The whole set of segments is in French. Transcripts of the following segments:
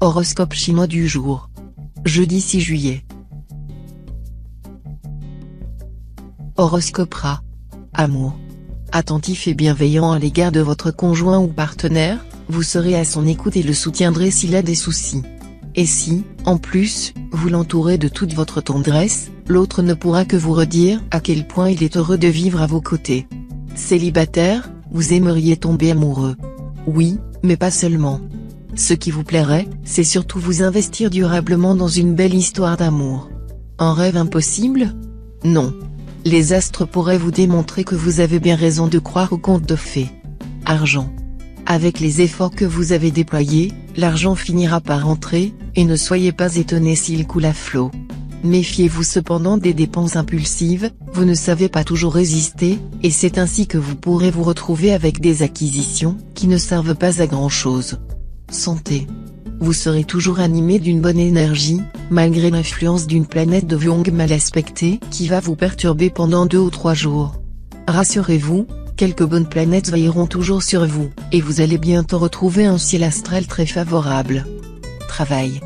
Horoscope chinois du jour. Jeudi 6 juillet. Horoscope Rat. Amour. Attentif et bienveillant à l'égard de votre conjoint ou partenaire, vous serez à son écoute et le soutiendrez s'il a des soucis. Et si, en plus, vous l'entourez de toute votre tendresse, l'autre ne pourra que vous redire à quel point il est heureux de vivre à vos côtés. Célibataire, vous aimeriez tomber amoureux. Oui, mais pas seulement. Ce qui vous plairait, c'est surtout vous investir durablement dans une belle histoire d'amour. Un rêve impossible? Non. Les astres pourraient vous démontrer que vous avez bien raison de croire aux contes de fées. Argent. Avec les efforts que vous avez déployés, l'argent finira par entrer, et ne soyez pas étonné s'il coule à flot. Méfiez-vous cependant des dépenses impulsives, vous ne savez pas toujours résister, et c'est ainsi que vous pourrez vous retrouver avec des acquisitions qui ne servent pas à grand-chose. Santé. Vous serez toujours animé d'une bonne énergie, malgré l'influence d'une planète de Vyong mal aspectée qui va vous perturber pendant 2 ou 3 jours. Rassurez-vous, quelques bonnes planètes veilleront toujours sur vous, et vous allez bientôt retrouver un ciel astral très favorable. Travail.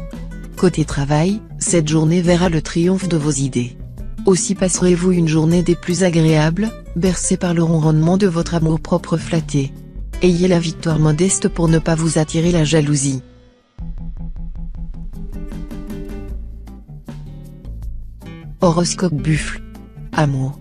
Côté travail, cette journée verra le triomphe de vos idées. Aussi passerez-vous une journée des plus agréables, bercée par le ronronnement de votre amour-propre flatté. Ayez la victoire modeste pour ne pas vous attirer la jalousie. Horoscope Buffle. Amour.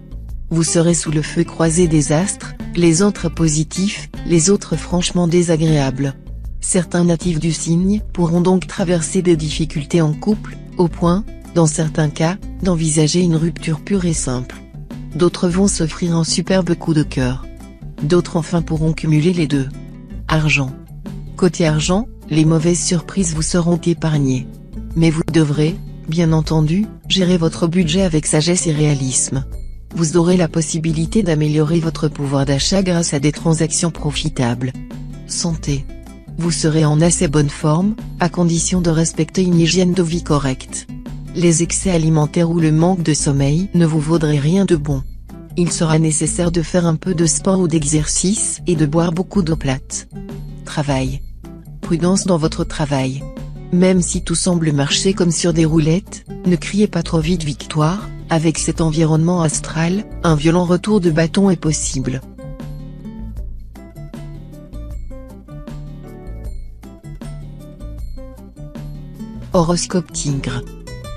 Vous serez sous le feu croisé des astres, les autres positifs, les autres franchement désagréables. Certains natifs du signe pourront donc traverser des difficultés en couple, au point, dans certains cas, d'envisager une rupture pure et simple. D'autres vont s'offrir un superbe coup de cœur. D'autres enfin pourront cumuler les deux. Argent. Côté argent, les mauvaises surprises vous seront épargnées. Mais vous devrez, bien entendu, gérer votre budget avec sagesse et réalisme. Vous aurez la possibilité d'améliorer votre pouvoir d'achat grâce à des transactions profitables. Santé. Vous serez en assez bonne forme, à condition de respecter une hygiène de vie correcte. Les excès alimentaires ou le manque de sommeil ne vous vaudraient rien de bon. Il sera nécessaire de faire un peu de sport ou d'exercice et de boire beaucoup d'eau plate. Travail. Prudence dans votre travail. Même si tout semble marcher comme sur des roulettes, ne criez pas trop vite victoire, avec cet environnement astral, un violent retour de bâton est possible. Horoscope Tigre.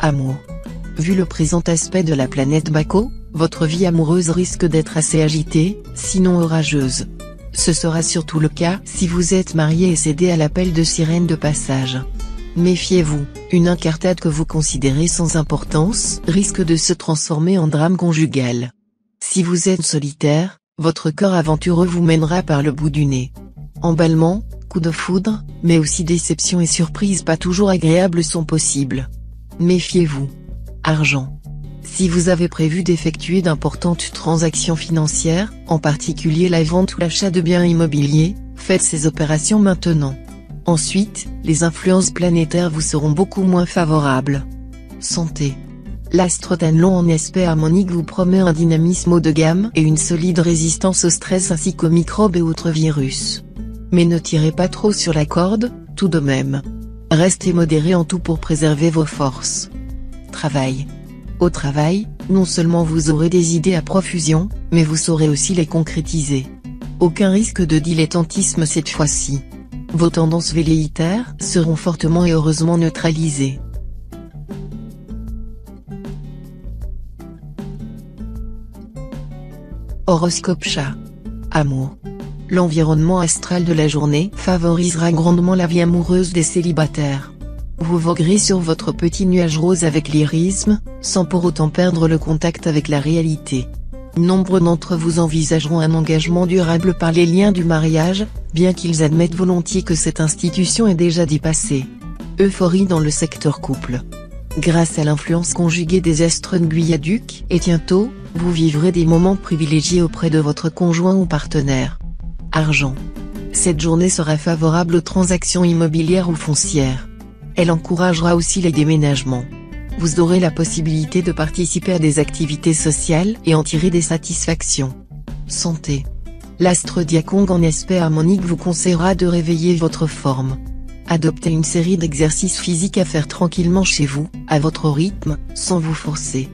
Amour. Vu le présent aspect de la planète Baco, votre vie amoureuse risque d'être assez agitée, sinon orageuse. Ce sera surtout le cas si vous êtes marié et cédé à l'appel de sirène de passage. Méfiez-vous, une incartade que vous considérez sans importance risque de se transformer en drame conjugal. Si vous êtes solitaire, votre corps aventureux vous mènera par le bout du nez. Emballement, coup de foudre, mais aussi déception et surprise pas toujours agréables sont possibles. Méfiez-vous. Argent. Si vous avez prévu d'effectuer d'importantes transactions financières, en particulier la vente ou l'achat de biens immobiliers, faites ces opérations maintenant. Ensuite, les influences planétaires vous seront beaucoup moins favorables. Santé. L'astre Tanlon en aspect harmonique vous promet un dynamisme haut de gamme et une solide résistance au stress ainsi qu'aux microbes et autres virus. Mais ne tirez pas trop sur la corde, tout de même. Restez modéré en tout pour préserver vos forces. Travail. Au travail, non seulement vous aurez des idées à profusion, mais vous saurez aussi les concrétiser. Aucun risque de dilettantisme cette fois-ci. Vos tendances velléitaires seront fortement et heureusement neutralisées. Horoscope Chat. Amour. L'environnement astral de la journée favorisera grandement la vie amoureuse des célibataires. Vous voguerez sur votre petit nuage rose avec lyrisme, sans pour autant perdre le contact avec la réalité. Nombre d'entre vous envisageront un engagement durable par les liens du mariage, bien qu'ils admettent volontiers que cette institution est déjà dépassée. Euphorie dans le secteur couple. Grâce à l'influence conjuguée des astres Nguyaduc et Tiento, vous vivrez des moments privilégiés auprès de votre conjoint ou partenaire. Argent. Cette journée sera favorable aux transactions immobilières ou foncières. Elle encouragera aussi les déménagements. Vous aurez la possibilité de participer à des activités sociales et en tirer des satisfactions. Santé. L'astre Diakong en aspect harmonique vous conseillera de réveiller votre forme. Adoptez une série d'exercices physiques à faire tranquillement chez vous, à votre rythme, sans vous forcer.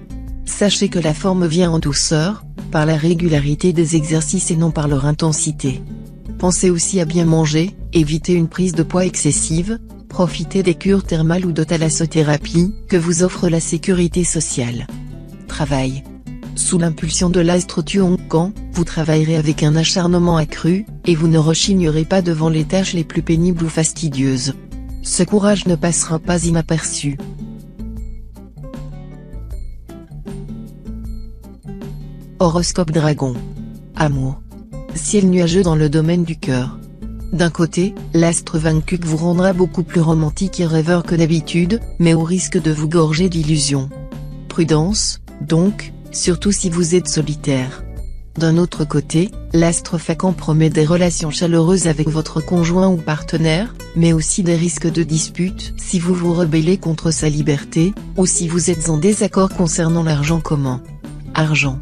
Sachez que la forme vient en douceur, par la régularité des exercices et non par leur intensité. Pensez aussi à bien manger, évitez une prise de poids excessive, profitez des cures thermales ou de thalassothérapie que vous offre la sécurité sociale. Travail. Sous l'impulsion de l'astre Tuonkan, vous travaillerez avec un acharnement accru, et vous ne rechignerez pas devant les tâches les plus pénibles ou fastidieuses. Ce courage ne passera pas inaperçu. Horoscope Dragon. Amour. Ciel nuageux dans le domaine du cœur. D'un côté, l'astre Vaincu vous rendra beaucoup plus romantique et rêveur que d'habitude, mais au risque de vous gorger d'illusions. Prudence, donc, surtout si vous êtes solitaire. D'un autre côté, l'astre Fakan promet des relations chaleureuses avec votre conjoint ou partenaire, mais aussi des risques de disputes si vous vous rebellez contre sa liberté, ou si vous êtes en désaccord concernant l'argent commun. Argent.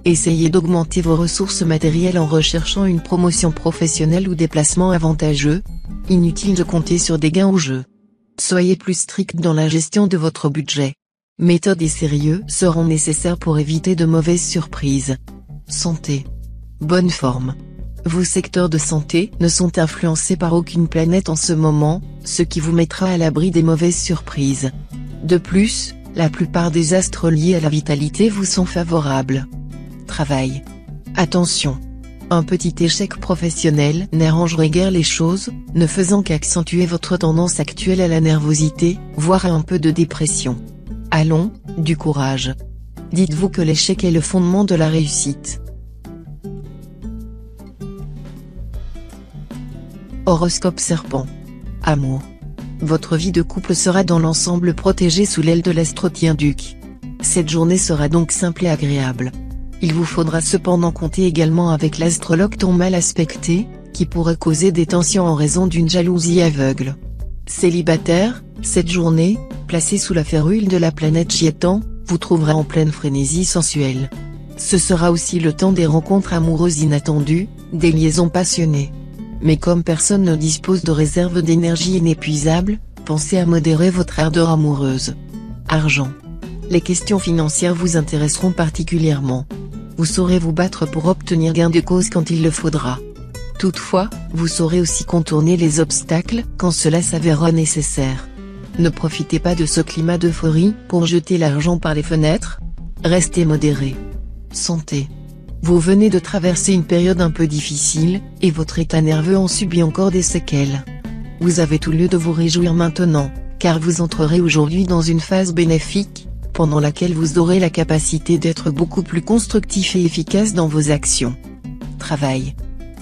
Essayez d'augmenter vos ressources matérielles en recherchant une promotion professionnelle ou des placements avantageux. Inutile de compter sur des gains au jeu. Soyez plus strict dans la gestion de votre budget. Méthode et sérieux seront nécessaires pour éviter de mauvaises surprises. Santé. Bonne forme. Vos secteurs de santé ne sont influencés par aucune planète en ce moment, ce qui vous mettra à l'abri des mauvaises surprises. De plus, la plupart des astres liés à la vitalité vous sont favorables. Travail. Attention. Un petit échec professionnel n'arrangerait guère les choses, ne faisant qu'accentuer votre tendance actuelle à la nervosité, voire à un peu de dépression. Allons, du courage. Dites-vous que l'échec est le fondement de la réussite. Horoscope Serpent. Amour. Votre vie de couple sera dans l'ensemble protégée sous l'aile de l'astre Duc. Cette journée sera donc simple et agréable. Il vous faudra cependant compter également avec l'astre Locton mal aspecté, qui pourrait causer des tensions en raison d'une jalousie aveugle. Célibataire, cette journée, placée sous la férule de la planète Chiétan, vous trouverez en pleine frénésie sensuelle. Ce sera aussi le temps des rencontres amoureuses inattendues, des liaisons passionnées. Mais comme personne ne dispose de réserves d'énergie inépuisables, pensez à modérer votre ardeur amoureuse. Argent. Les questions financières vous intéresseront particulièrement. Vous saurez vous battre pour obtenir gain de cause quand il le faudra. Toutefois, vous saurez aussi contourner les obstacles quand cela s'avérera nécessaire. Ne profitez pas de ce climat d'euphorie pour jeter l'argent par les fenêtres. Restez modéré. Santé. Vous venez de traverser une période un peu difficile, et votre état nerveux en subit encore des séquelles. Vous avez tout lieu de vous réjouir maintenant, car vous entrerez aujourd'hui dans une phase bénéfique, pendant laquelle vous aurez la capacité d'être beaucoup plus constructif et efficace dans vos actions. Travail.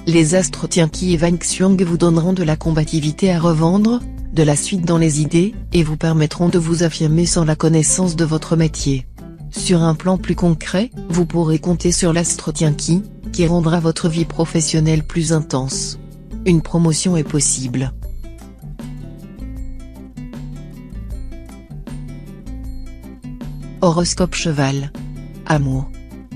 Les astres Tianqi et Wangxiang vous donneront de la combativité à revendre, de la suite dans les idées, et vous permettront de vous affirmer sans la connaissance de votre métier. Sur un plan plus concret, vous pourrez compter sur l'astre Tianqi, qui rendra votre vie professionnelle plus intense. Une promotion est possible. Horoscope Cheval. Amour.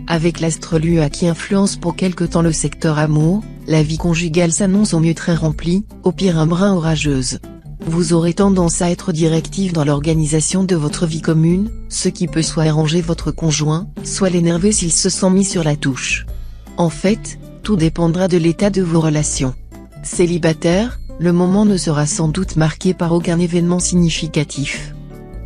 Avec l'astre Lua qui influence pour quelque temps le secteur amour, la vie conjugale s'annonce au mieux très remplie, au pire un brin orageuse. Vous aurez tendance à être directif dans l'organisation de votre vie commune, ce qui peut soit arranger votre conjoint, soit l'énerver s'il se sent mis sur la touche. En fait, tout dépendra de l'état de vos relations. Célibataire, le moment ne sera sans doute marqué par aucun événement significatif.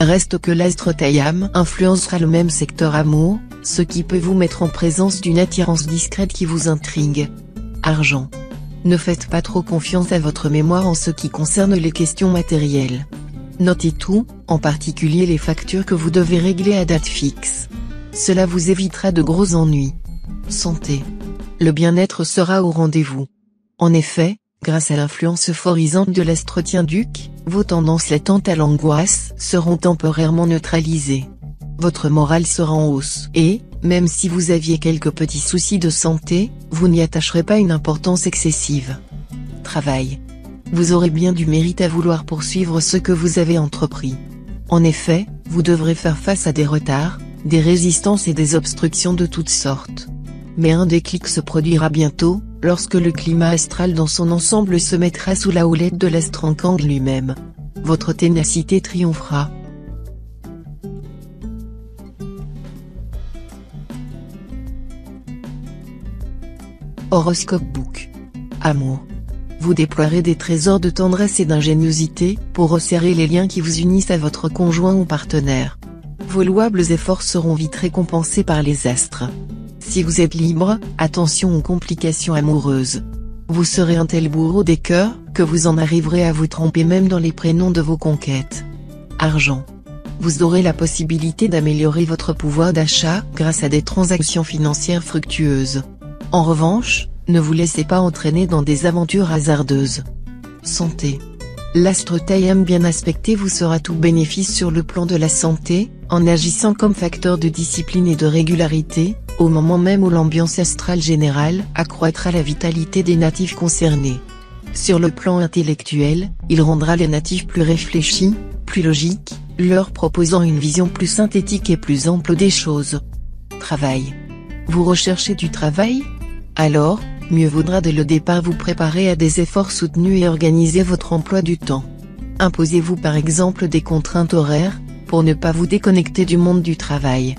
Reste que l'astre Taïam influencera le même secteur amour, ce qui peut vous mettre en présence d'une attirance discrète qui vous intrigue. Argent. Ne faites pas trop confiance à votre mémoire en ce qui concerne les questions matérielles. Notez tout, en particulier les factures que vous devez régler à date fixe. Cela vous évitera de gros ennuis. Santé. Le bien-être sera au rendez-vous. En effet, grâce à l'influence euphorisante de l'astre Duc, vos tendances latentes à l'angoisse seront temporairement neutralisées. Votre morale sera en hausse et, même si vous aviez quelques petits soucis de santé, vous n'y attacherez pas une importance excessive. Travail. Vous aurez bien du mérite à vouloir poursuivre ce que vous avez entrepris. En effet, vous devrez faire face à des retards, des résistances et des obstructions de toutes sortes. Mais un déclic se produira bientôt, lorsque le climat astral dans son ensemble se mettra sous la houlette de l'astrakang lui-même. Votre ténacité triomphera. Horoscope Book. Amour. Vous déploierez des trésors de tendresse et d'ingéniosité pour resserrer les liens qui vous unissent à votre conjoint ou partenaire. Vos louables efforts seront vite récompensés par les astres. Si vous êtes libre, attention aux complications amoureuses. Vous serez un tel bourreau des cœurs, que vous en arriverez à vous tromper même dans les prénoms de vos conquêtes. Argent. Vous aurez la possibilité d'améliorer votre pouvoir d'achat grâce à des transactions financières fructueuses. En revanche, ne vous laissez pas entraîner dans des aventures hasardeuses. Santé. L'astre Taïam bien aspecté vous sera tout bénéfice sur le plan de la santé, en agissant comme facteur de discipline et de régularité, au moment même où l'ambiance astrale générale accroîtra la vitalité des natifs concernés. Sur le plan intellectuel, il rendra les natifs plus réfléchis, plus logiques, leur proposant une vision plus synthétique et plus ample des choses. Travail. Vous recherchez du travail ? Alors, mieux vaudra dès le départ vous préparer à des efforts soutenus et organiser votre emploi du temps. Imposez-vous par exemple des contraintes horaires, pour ne pas vous déconnecter du monde du travail.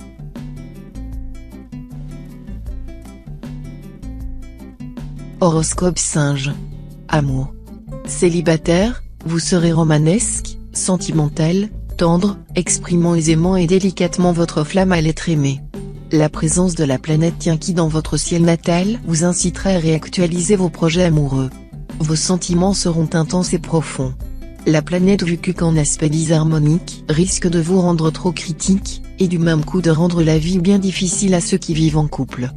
Horoscope Singe. Amour. Célibataire, vous serez romanesque, sentimental, tendre, exprimant aisément et délicatement votre flamme à l'être aimé. La présence de la planète Tienki dans votre ciel natal vous incitera à réactualiser vos projets amoureux. Vos sentiments seront intenses et profonds. La planète Vuku qu'en aspect disharmonique risque de vous rendre trop critique, et du même coup de rendre la vie bien difficile à ceux qui vivent en couple.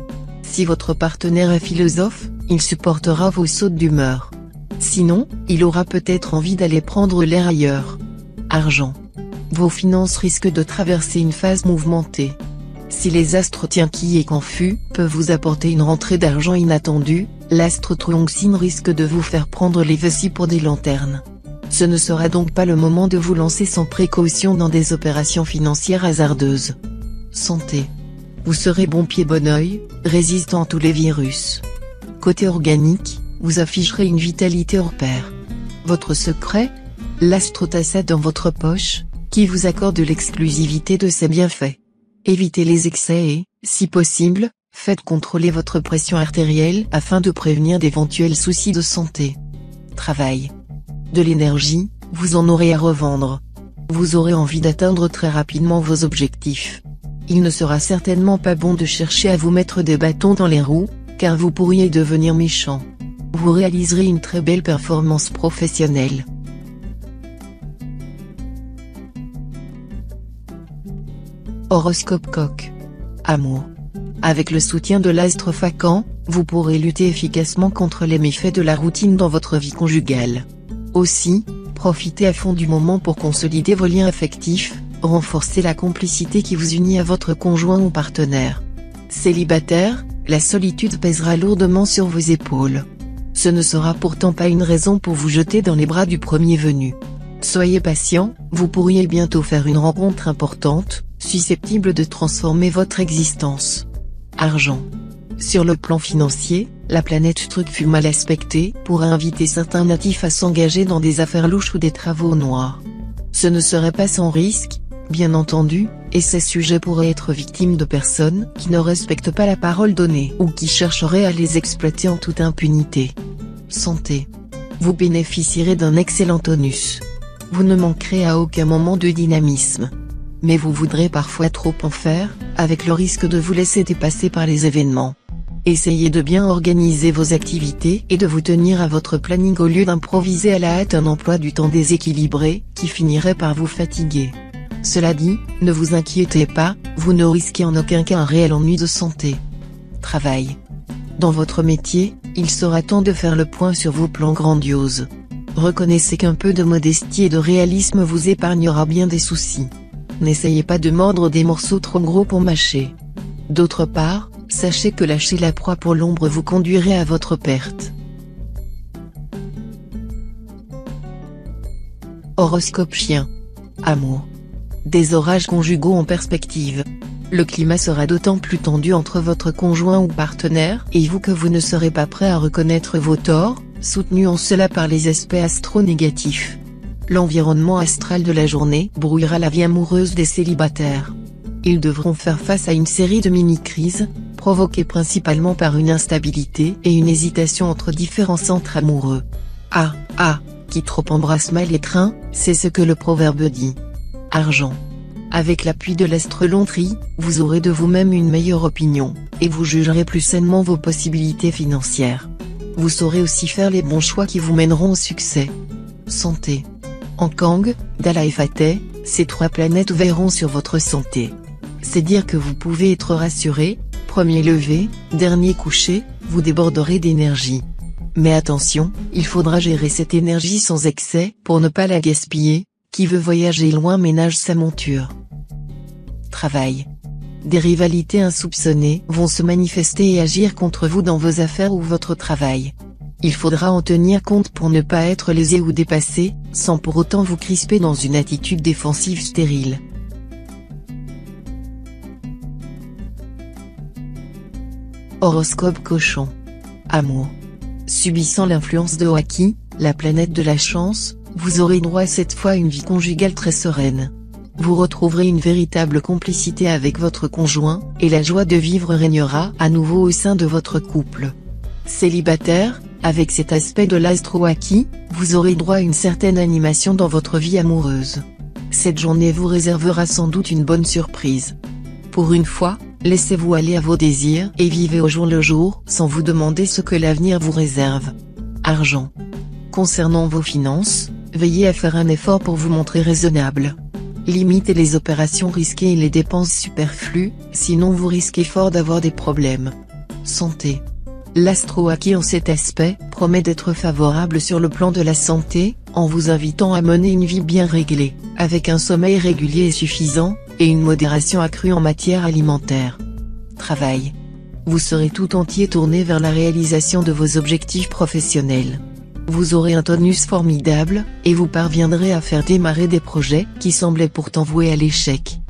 Si votre partenaire est philosophe, il supportera vos sautes d'humeur. Sinon, il aura peut-être envie d'aller prendre l'air ailleurs. Argent. Vos finances risquent de traverser une phase mouvementée. Si les astres Tienki et Confus peuvent vous apporter une rentrée d'argent inattendue, l'astre Truongsin risque de vous faire prendre les vessies pour des lanternes. Ce ne sera donc pas le moment de vous lancer sans précaution dans des opérations financières hasardeuses. Santé. Vous serez bon pied bon oeil, résistant à tous les virus. Côté organique, vous afficherez une vitalité hors pair. Votre secret ? L'astre Tassa dans votre poche, qui vous accorde l'exclusivité de ses bienfaits. Évitez les excès et, si possible, faites contrôler votre pression artérielle afin de prévenir d'éventuels soucis de santé. Travail. De l'énergie, vous en aurez à revendre. Vous aurez envie d'atteindre très rapidement vos objectifs. Il ne sera certainement pas bon de chercher à vous mettre des bâtons dans les roues, car vous pourriez devenir méchant. Vous réaliserez une très belle performance professionnelle. Horoscope Coq. Amour. Avec le soutien de l'astre Fakan, vous pourrez lutter efficacement contre les méfaits de la routine dans votre vie conjugale. Aussi, profitez à fond du moment pour consolider vos liens affectifs, renforcer la complicité qui vous unit à votre conjoint ou partenaire. Célibataire, la solitude pèsera lourdement sur vos épaules. Ce ne sera pourtant pas une raison pour vous jeter dans les bras du premier venu. Soyez patient, vous pourriez bientôt faire une rencontre importante, susceptible de transformer votre existence. Argent. Sur le plan financier, la planète Truc fut mal aspectée pour inviter certains natifs à s'engager dans des affaires louches ou des travaux noirs. Ce ne serait pas sans risque, bien entendu, et ces sujets pourraient être victimes de personnes qui ne respectent pas la parole donnée ou qui chercheraient à les exploiter en toute impunité. Santé. Vous bénéficierez d'un excellent tonus. Vous ne manquerez à aucun moment de dynamisme. Mais vous voudrez parfois trop en faire, avec le risque de vous laisser dépasser par les événements. Essayez de bien organiser vos activités et de vous tenir à votre planning au lieu d'improviser à la hâte un emploi du temps déséquilibré, qui finirait par vous fatiguer. Cela dit, ne vous inquiétez pas, vous ne risquez en aucun cas un réel ennui de santé. Travail. Dans votre métier, il sera temps de faire le point sur vos plans grandioses. Reconnaissez qu'un peu de modestie et de réalisme vous épargnera bien des soucis. N'essayez pas de mordre des morceaux trop gros pour mâcher. D'autre part, sachez que lâcher la proie pour l'ombre vous conduirait à votre perte. Horoscope Chien. Amour. Des orages conjugaux en perspective. Le climat sera d'autant plus tendu entre votre conjoint ou partenaire et vous que vous ne serez pas prêt à reconnaître vos torts, soutenu en cela par les aspects astro-négatifs. L'environnement astral de la journée brouillera la vie amoureuse des célibataires. Ils devront faire face à une série de mini-crises, provoquées principalement par une instabilité et une hésitation entre différents centres amoureux. Qui trop embrasse mal les trains, c'est ce que le proverbe dit. Argent. Avec l'appui de l'astroloterie, vous aurez de vous-même une meilleure opinion, et vous jugerez plus sainement vos possibilités financières. Vous saurez aussi faire les bons choix qui vous mèneront au succès. Santé. En Kang, Dala et Fateh, ces 3 planètes veilleront sur votre santé. C'est dire que vous pouvez être rassuré, premier lever, dernier coucher, vous déborderez d'énergie. Mais attention, il faudra gérer cette énergie sans excès, pour ne pas la gaspiller. Qui veut voyager loin ménage sa monture. Travail. Des rivalités insoupçonnées vont se manifester et agir contre vous dans vos affaires ou votre travail. Il faudra en tenir compte pour ne pas être lésé ou dépassé, sans pour autant vous crisper dans une attitude défensive stérile. Horoscope Cochon. Amour. Subissant l'influence de Waki, la planète de la chance, vous aurez droit cette fois à une vie conjugale très sereine. Vous retrouverez une véritable complicité avec votre conjoint, et la joie de vivre régnera à nouveau au sein de votre couple. Célibataire, avec cet aspect de l'astro-Waki, vous aurez droit à une certaine animation dans votre vie amoureuse. Cette journée vous réservera sans doute une bonne surprise. Pour une fois, laissez-vous aller à vos désirs et vivez au jour le jour sans vous demander ce que l'avenir vous réserve. Argent. Concernant vos finances, veillez à faire un effort pour vous montrer raisonnable. Limitez les opérations risquées et les dépenses superflues, sinon vous risquez fort d'avoir des problèmes. Santé. L'astro-Waki en cet aspect promet d'être favorable sur le plan de la santé, en vous invitant à mener une vie bien réglée, avec un sommeil régulier et suffisant, et une modération accrue en matière alimentaire. Travail. Vous serez tout entier tourné vers la réalisation de vos objectifs professionnels. Vous aurez un tonus formidable, et vous parviendrez à faire démarrer des projets qui semblaient pourtant voués à l'échec.